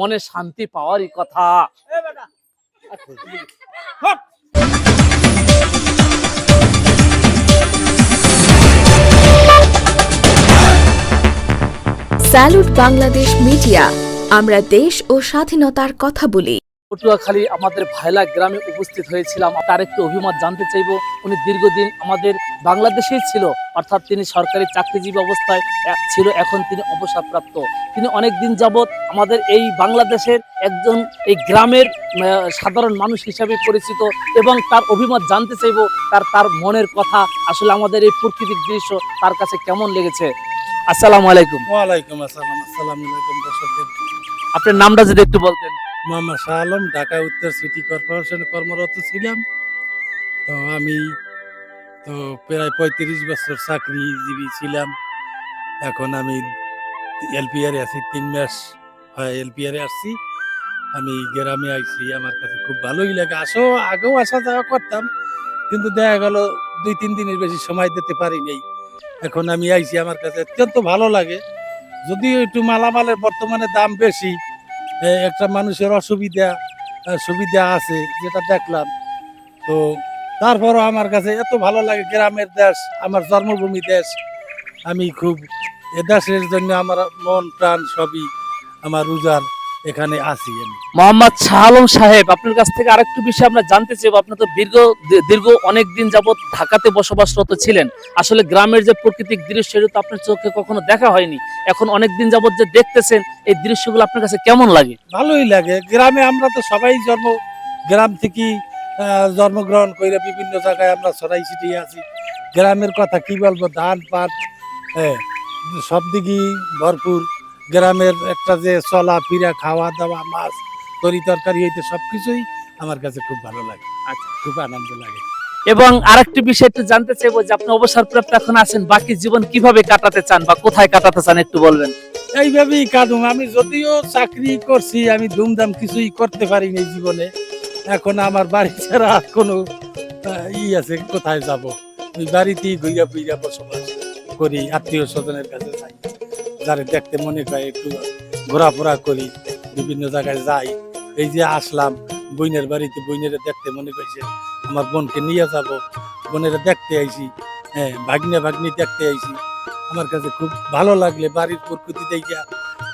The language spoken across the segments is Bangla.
মনে শান্তি পাওয়ারই কথা। স্যালুট বাংলাদেশ মিডিয়া, আমরা দেশ ও স্বাধীনতার কথা বলি। পটুয়াখালী আমাদের ভাইলা গ্রামে উপস্থিত হয়েছিলাম। তার একটু অভিমত জানতে চাইব। উনি দীর্ঘদিন আমাদের বাংলাদেশেই ছিল, অর্থাৎ তিনি সরকারি চাকরিজীবী অবস্থায় ছিল, এখন তিনি অবসরপ্রাপ্ত। তিনি অনেক দিন যাবৎ আমাদের এই বাংলাদেশের একজন এই গ্রামের সাধারণ মানুষ হিসাবে পরিচিত, এবং তার অভিমত জানতে চাইব, তার মনের কথা। আসলে আমাদের এই প্রাকৃতিক দৃশ্য তার কাছে কেমন লেগেছে। আসসালামু আলাইকুম। ওয়ালাইকুম আসসালাম। আসসালামু আলাইকুম দর্শকদের। আপনার নামটা যদি একটু বলতেন। মোহাম্মদ শাহ আলম, ঢাকা উত্তর সিটি কর্পোরেশনে কর্মরত ছিলাম। তো আমি প্রায় 35 বছর চাকরিজীবী ছিলাম। এখন আমি এলপিআরে আছি, 3 মাস হয় এলপিআরে আসছি। আমি গ্রামে আইছি, আমার কাছে খুব ভালোই লাগে। আগেও আসা যাওয়া করতাম, কিন্তু দেখা গেল 2-3 দিনের বেশি সময় দিতে পারি নাই। এখন আমি আইছি, আমার কাছে অত্যন্ত ভালো লাগে। যদিও একটু মালামালের বর্তমানে দাম বেশি, একটা মানুষের সুবিধা আছে যেটা দেখলাম। তো তারপরও আমার কাছে এত ভালো লাগে। গ্রামের দেশ, আমার জন্মভূমি দেশ। আমি খুব এ দেশের জন্য আমার মন প্রাণ সবই আমার উজাড় এখানে আছি আমি। মোহাম্মদ শাহ আলম সাহেব, আপনার কাছ থেকে আরেকটু বিষয় আমরা জানতে চাইব। আপনি তো দীর্ঘ অনেক দিন যাবত ঢাকাতে বসবাসরত ছিলেন। আসলে গ্রামের যে প্রাকৃতিক দৃশ্য, সেটা তো আপনার চোখে কখনো দেখা হয়নি। এখন অনেক দিন যাবত যে দেখতেছেন, এই দৃশ্যগুলো আপনার কাছে কেমন লাগে? ভালোই লাগে। গ্রামে আমরা তো সবাই গ্রাম থেকে জন্মগ্রহণ করে বিভিন্ন জায়গায় আমরা ছড়াই ছিটিয়ে আছি। গ্রামের কথা কি বলবো, ধান পাট সব দিকেই ভরপুর। গ্রামের একটা যে চলা ফিরা, খাওয়া দাওয়া, মাছ তরি তরকারি হইতে সবকিছুই আমার কাছে খুব ভালো লাগে। আচ্ছা, খুব আনন্দ লাগে। এবং আরেকটি বিষয় একটু জানতে চাইবো যে আপনি অবসরপ্রাপ্ত এখন আছেন, বাকি জীবন কিভাবে কাটাতে চান বা কোথায় কাটাতে চান একটু বলবেন। এইভাবেই কাটুম। আমি যদিও চাকরি করছি, আমি ধুমধাম কিছুই করতে পারিনি এই জীবনে। এখন আমার বাড়ি ছাড়া কোনো আছে, কোথায় যাব? ওই বাড়িতেই ঘুরা ফিরা বসবাস করি, আত্মীয় স্বজনের কাছে যাই, যারে দেখতে মনে হয় একটু ঘোরাফোরা করি, বিভিন্ন জায়গায় যাই। এই যে আসলাম বোনের বাড়িতে, বোনের দেখতে মনে করছে আমার বোনকে নিয়ে যাব, বোনের দেখতে আইছি। ভাগ্নি দেখতে আইছি। আমার কাছে খুব ভালো লাগলে, বাড়ির প্রকৃতি দেখে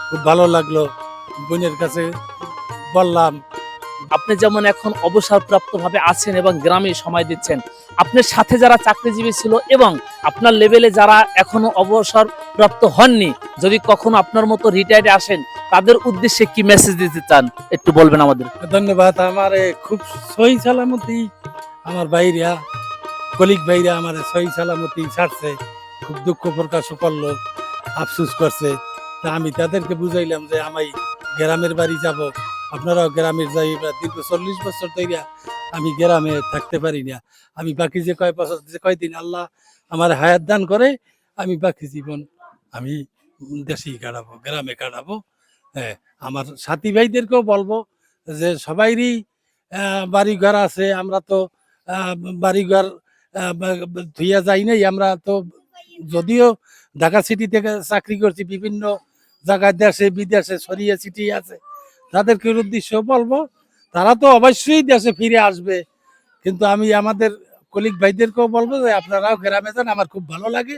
খুব ভালো লাগলো। বোনের কাছে বললাম। আপনি যেমন এখন অবসরপ্রাপ্ত ভাবে আছেন এবং গ্রামে সময় দিচ্ছেন, আপনার সাথে যারা চাকরিজীবী ছিল এবং আপনার লেভেলে যারা এখনো অবসরপ্রাপ্ত হননি, যদি কখনো আপনার মতো রিটায়ার্ডে আসেন, তাদের উদ্দেশ্যে কি মেসেজ দিতে চান একটু বলবেন আমাদের। ধন্যবাদ। আমার খুব সহি সালামতি আমার ভাইরা, কলিগ ভাইরা আমার সহি সালামতি ছাড়ছে। খুব দুঃখ প্রকাশ করলো, আফসোস করছে। তা আমি তাদেরকে বুঝাইলাম যে আমি গ্রামের বাড়ি যাব, আপনারাও গ্রামের যাই। দীর্ঘ 40 বছর ধরে আমি গ্রামে থাকতে পারি না। আমি বাকি যে কয়দিন আল্লাহ আমার হায়াত দান করে, আমি বাকি জীবন আমি দেশেই কাটাবো, গ্রামে কাটাবো। আমার সাথী ভাইদেরকেও বলবো যে সবাইরই বাড়িঘর আছে। আমরা তো বাড়িঘর ধুইয়া যাই নাই। আমরা তো যদিও ঢাকা সিটি থেকে চাকরি করছি, বিভিন্ন জায়গায় দেশে বিদেশে ছড়িয়ে ছিটিয়ে আছে। তাদেরকে উদ্দেশ্য বলবো, তারা তো অবশ্যই দেশে ফিরে আসবে, কিন্তু আমি আমাদের কলিগ ভাইদেরকেও বলবো যে আপনারাও গ্রামে যান। আমার খুব ভালো লাগে,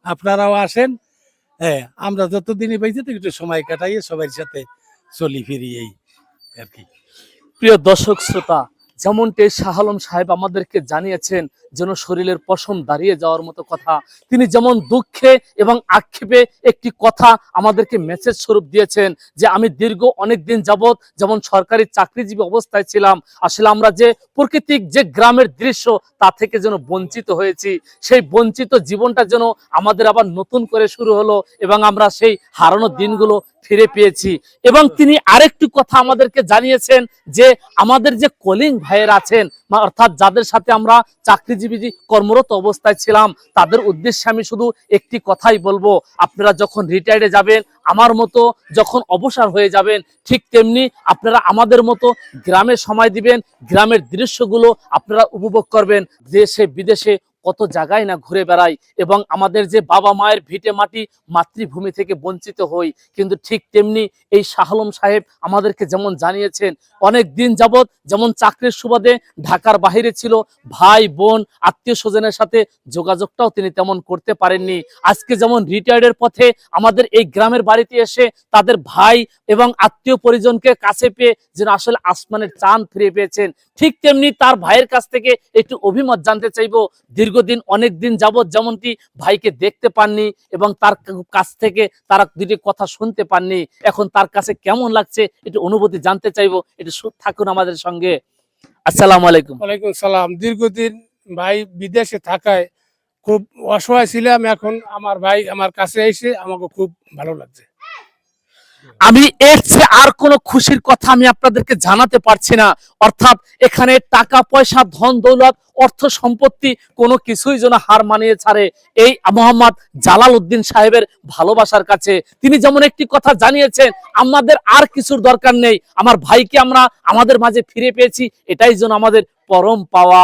আপনারাও আসেন। আমরা যতদিনই পাইছি তো একটু সময় কাটাইয়ে সবার সাথে চলি ফিরি, এই আর কি। প্রিয় দর্শক শ্রোতা, যেমনটি শাহ আলম সাহেব আমাদেরকে জানিয়েছেন, যেন শরীরের পশম দাঁড়িয়ে যাওয়ার মতো কথা। তিনি যেমন দুঃখে এবং আক্ষেপে একটি কথা আমাদেরকে মেসেজ স্বরূপ দিয়েছেন যে আমি দীর্ঘ অনেক দিন যাবৎ যেমন সরকারি চাকরিজীবী অবস্থায় ছিলাম, আসলে আমরা যে প্রাকৃতিক যে গ্রামের দৃশ্য তা থেকে যেন বঞ্চিত হয়েছি। সেই বঞ্চিত জীবনটা যেন আমাদের আবার নতুন করে শুরু হলো এবং আমরা সেই হারানো দিনগুলো ফিরে পেয়েছি। এবং তিনি আরেকটি কথা আমাদেরকে জানিয়েছেন যে আমাদের যে কলিং ভাইয়ের আছেন, অর্থাৎ যাদের সাথে আমরা চাকরিজীবী কর্মরত অবস্থায় ছিলাম, তাদের উদ্দেশ্যে আমি শুধু একটি কথাই বলবো, আপনারা যখন রিটায়ার্ডে যাবেন, আমার মতো যখন অবসর হয়ে যাবেন, ঠিক তেমনি আপনারা আমাদের মতো গ্রামে সময় দিবেন, গ্রামের দৃশ্যগুলো আপনারা উপভোগ করবেন। দেশে বিদেশে কত জায়গায় না ঘুরে বেড়াই এবং আমাদের যে বাবা মায়ের ভিটে মাটি মাতৃভূমি থেকে বঞ্চিত হই, কিন্তু ঠিক তেমনি এই শাহ আলম সাহেব আমাদেরকে যেমন জানিয়েছেন অনেক দিন যাবৎ যেমন চাকরির সুবাদে ঢাকার বাইরে ছিল, ভাই বোন আত্মীয় স্বজনের সাথে যোগাযোগটাও তিনি তেমন করতে পারেননি। আজকে যেমন রিটায়ার্ডের পথে আমাদের এই গ্রামের বাড়িতে এসে তাদের ভাই এবং আত্মীয় পরিজনকে কাছে পেয়ে যেন আসলে আসমানের চাঁদ ফিরে পেয়েছেন, ঠিক তেমনি তার ভাইয়ের কাছ থেকে একটু অভিমত জানতে চাইবো। দীর্ঘদিন অনেক দিন যাবৎ যেমনটি ভাইকে দেখতে পাননি এবং তার কাছ থেকে তারা দুটি কথা শুনতে পাননি, এখন তার কাছে কেমন লাগছে একটু অনুভূতি জানতে চাইবো। একটু থাকুন আমাদের সঙ্গে। আসসালামু আলাইকুম। ওয়ালাইকুম সালাম। দীর্ঘদিন ভাই বিদেশে থাকায় খুব অসহায় ছিলাম, এখন আমার ভাই আমার কাছে এসে আমাকে খুব ভালো লাগছে। আমি এর চেয়ে আর কোনো খুশির কথা আমি আপনাদেরকে জানাতে পারছি না। অর্থাৎ এখানে টাকা পয়সা ধন দৌলত অর্থ সম্পত্তি কোনো কিছুই যেন হার মানিয়ে ছাড়ে এই মোহাম্মদ জালাল উদ্দিন সাহেবের ভালোবাসার কাছে। তিনি যেমন একটি কথা জানিয়েছেন, আমাদের আর কিছুর দরকার নেই, আমার ভাইকে আমরা আমাদের মাঝে ফিরে পেয়েছি, এটাই যেন আমাদের পরম পাওয়া।